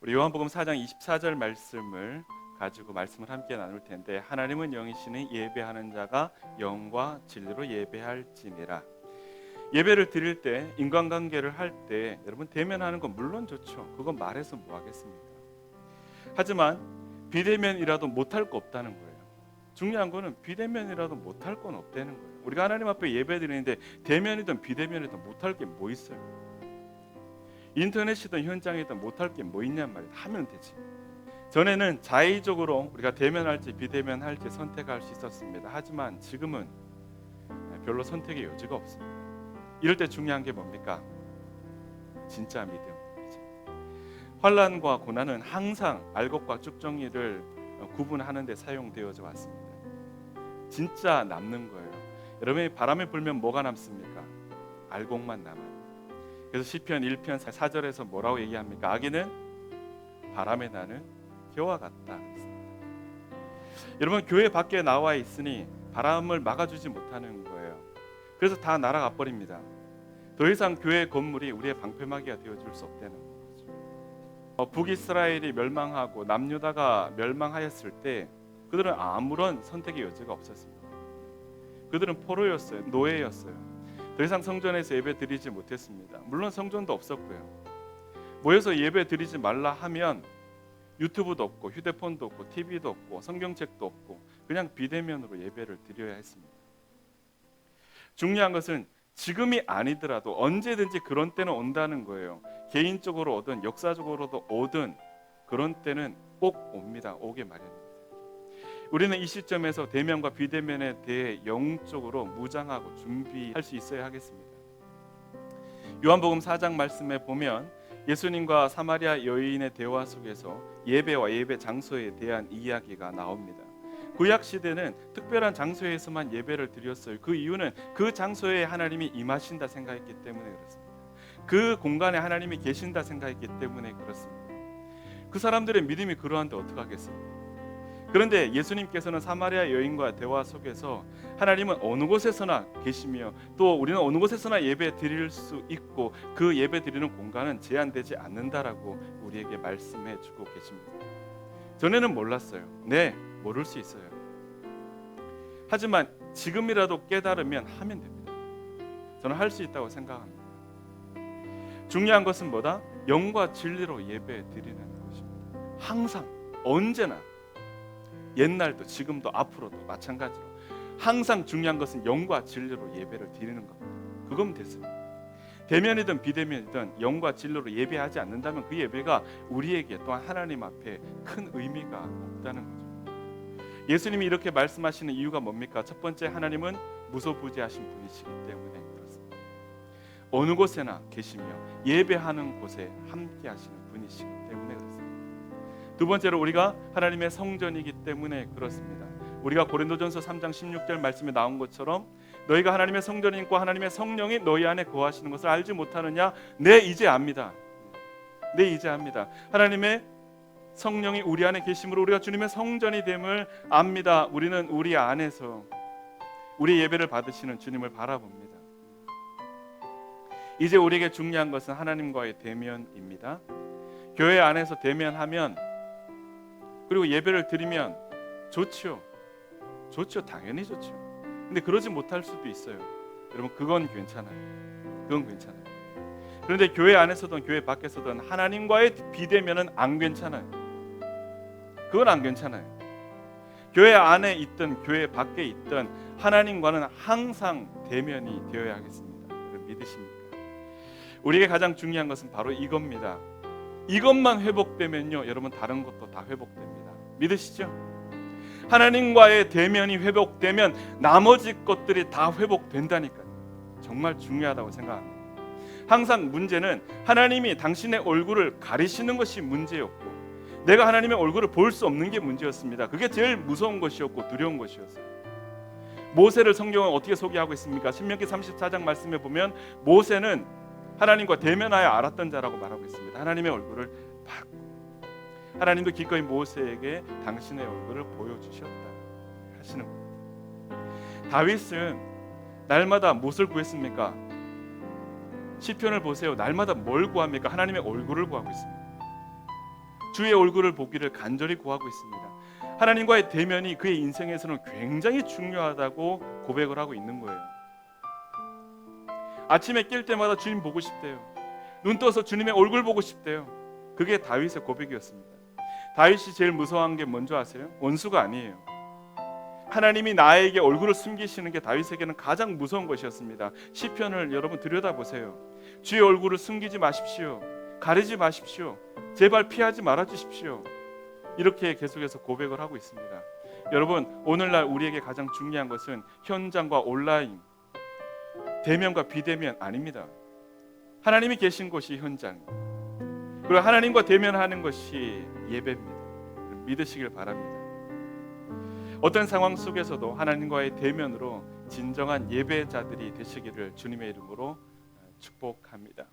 우리 요한복음 4장 24절 말씀을 가지고 말씀을 함께 나눌 텐데, 하나님은 영이시니 예배하는 자가 영과 진리로 예배할지니라. 예배를 드릴 때, 인간관계를 할 때 여러분 대면하는 건 물론 좋죠. 그건 말해서 뭐 하겠습니까? 하지만 비대면이라도 못할 거 없다는 거예요. 중요한 거는 비대면이라도 못할 건 없다는 거예요. 우리가 하나님 앞에 예배 드리는데 대면이든 비대면이든 못할 게 뭐 있어요? 인터넷이든 현장이든 못할 게 뭐 있냔 말이에요. 하면 되지. 전에는 자의적으로 우리가 대면할지 비대면할지 선택할 수 있었습니다. 하지만 지금은 별로 선택의 여지가 없습니다. 이럴 때 중요한 게 뭡니까? 진짜 믿음. 환난과 고난은 항상 알곡과 쭉정이를 구분하는 데 사용되어져 왔습니다. 진짜 남는 거예요. 여러분이 바람이 불면 뭐가 남습니까? 알곡만 남아요. 그래서 시편 1편 4절에서 뭐라고 얘기합니까? 악인은 바람에 나는 겨와 같다. 여러분, 교회 밖에 나와 있으니 바람을 막아주지 못하는 거예요. 그래서 다 날아가 버립니다. 더 이상 교회 건물이 우리의 방패막이가 되어줄 수 없다는 거죠. 북이스라엘이 멸망하고 남유다가 멸망하였을 때 그들은 아무런 선택의 여지가 없었습니다. 그들은 포로였어요. 노예였어요. 더 이상 성전에서 예배 드리지 못했습니다. 물론 성전도 없었고요. 모여서 예배 드리지 말라 하면 유튜브도 없고 휴대폰도 없고 TV도 없고 성경책도 없고 그냥 비대면으로 예배를 드려야 했습니다. 중요한 것은 지금이 아니더라도 언제든지 그런 때는 온다는 거예요. 개인적으로 오든 역사적으로도 오든 그런 때는 꼭 옵니다. 오게 마련입니다. 우리는 이 시점에서 대면과 비대면에 대해 영적으로 무장하고 준비할 수 있어야 하겠습니다. 요한복음 4장 말씀에 보면 예수님과 사마리아 여인의 대화 속에서 예배와 예배 장소에 대한 이야기가 나옵니다. 구약 시대는 특별한 장소에서만 예배를 드렸어요. 그 이유는 그 장소에 하나님이 임하신다 생각했기 때문에 그렇습니다. 그 공간에 하나님이 계신다 생각했기 때문에 그렇습니다. 그 사람들의 믿음이 그러한데 어떡하겠어요? 그런데 예수님께서는 사마리아 여인과 대화 속에서 하나님은 어느 곳에서나 계시며 또 우리는 어느 곳에서나 예배 드릴 수 있고 그 예배 드리는 공간은 제한되지 않는다라고 우리에게 말씀해 주고 계십니다. 전에는 몰랐어요. 네, 모를 수 있어요. 하지만 지금이라도 깨달으면 하면 됩니다. 저는 할 수 있다고 생각합니다. 중요한 것은 뭐다? 영과 진리로 예배 드리는 것입니다. 항상 언제나 옛날도 지금도 앞으로도 마찬가지로 항상 중요한 것은 영과 진리로 예배를 드리는 겁니다. 그거면 됐습니다. 대면이든 비대면이든 영과 진리로 예배하지 않는다면 그 예배가 우리에게 또한 하나님 앞에 큰 의미가 없다는 거죠. 예수님이 이렇게 말씀하시는 이유가 뭡니까? 첫 번째, 하나님은 무소부재하신 분이시기 때문에 그렇습니다. 어느 곳에나 계시며 예배하는 곳에 함께 하시는 분이시기 때문에 그렇습니다. 두 번째로 우리가 하나님의 성전이기 때문에 그렇습니다. 우리가 고린도전서 3장 16절 말씀에 나온 것처럼 너희가 하나님의 성전이고 하나님의 성령이 너희 안에 거하시는 것을 알지 못하느냐? 네, 이제 압니다. 네, 이제 압니다. 하나님의 성령이 우리 안에 계심으로 우리가 주님의 성전이 됨을 압니다. 우리는 우리 안에서 우리 예배를 받으시는 주님을 바라봅니다. 이제 우리에게 중요한 것은 하나님과의 대면입니다. 교회 안에서 대면하면 그리고 예배를 드리면 좋죠. 당연히 좋죠. 근데 그러지 못할 수도 있어요. 여러분, 그건 괜찮아요. 그런데 교회 안에서든 교회 밖에서든 하나님과의 비대면은 안 괜찮아요. 그건 안 괜찮아요. 교회 안에 있든 교회 밖에 있든 하나님과는 항상 대면이 되어야 하겠습니다. 여러분, 믿으십니까? 우리에게 가장 중요한 것은 바로 이겁니다. 이것만 회복되면요, 여러분 다른 것도 다 회복됩니다. 믿으시죠? 하나님과의 대면이 회복되면 나머지 것들이 다 회복된다니까요. 정말 중요하다고 생각합니다. 항상 문제는 하나님이 당신의 얼굴을 가리시는 것이 문제였고 내가 하나님의 얼굴을 볼 수 없는 게 문제였습니다. 그게 제일 무서운 것이었고 두려운 것이었어요. 모세를 성경은 어떻게 소개하고 있습니까? 신명기 34장 말씀에 보면 모세는 하나님과 대면하여 알았던 자라고 말하고 있습니다. 하나님의 얼굴을 봤고 하나님도 기꺼이 모세에게 당신의 얼굴을 보여주셨다 하시는 겁니다. 다윗은 날마다 무엇을 구했습니까? 시편을 보세요. 날마다 뭘 구합니까? 하나님의 얼굴을 구하고 있습니다. 주의 얼굴을 보기를 간절히 구하고 있습니다. 하나님과의 대면이 그의 인생에서는 굉장히 중요하다고 고백을 하고 있는 거예요. 아침에 깰 때마다 주님 보고 싶대요. 눈 떠서 주님의 얼굴 보고 싶대요. 그게 다윗의 고백이었습니다. 다윗이 제일 무서워한 게 뭔지 아세요? 원수가 아니에요. 하나님이 나에게 얼굴을 숨기시는 게 다윗에게는 가장 무서운 것이었습니다. 시편을 여러분 들여다보세요. 주의 얼굴을 숨기지 마십시오. 가리지 마십시오. 제발 피하지 말아 주십시오. 이렇게 계속해서 고백을 하고 있습니다. 여러분, 오늘날 우리에게 가장 중요한 것은 현장과 온라인, 대면과 비대면 아닙니다. 하나님이 계신 곳이 현장, 그리고 하나님과 대면하는 것이 예배입니다. 믿으시길 바랍니다. 어떤 상황 속에서도 하나님과의 대면으로 진정한 예배자들이 되시기를 주님의 이름으로 축복합니다.